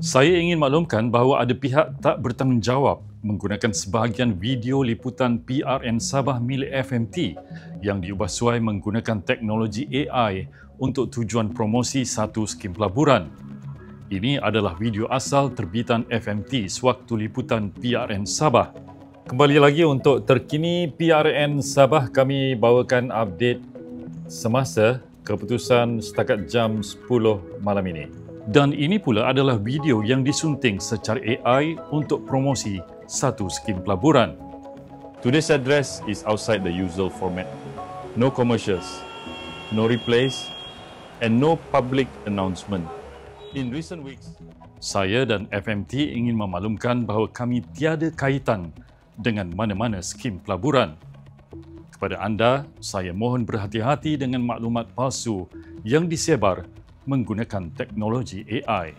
Saya ingin maklumkan bahawa ada pihak tak bertanggungjawab menggunakan sebahagian video liputan PRN Sabah milik FMT yang diubah suai menggunakan teknologi AI untuk tujuan promosi satu skim pelaburan. Ini adalah video asal terbitan FMT sewaktu liputan PRN Sabah. Kembali lagi untuk terkini PRN Sabah, kami bawakan update semasa keputusan setakat jam 10 malam ini. Dan ini pula adalah video yang disunting secara AI untuk promosi satu skim pelaburan. Today's address is outside the usual format. No commercials, no replays, and no public announcement. In recent weeks, saya dan FMT ingin memaklumkan bahawa kami tiada kaitan dengan mana-mana skim pelaburan. Kepada anda, saya mohon berhati-hati dengan maklumat palsu yang disebar menggunakan teknologi AI.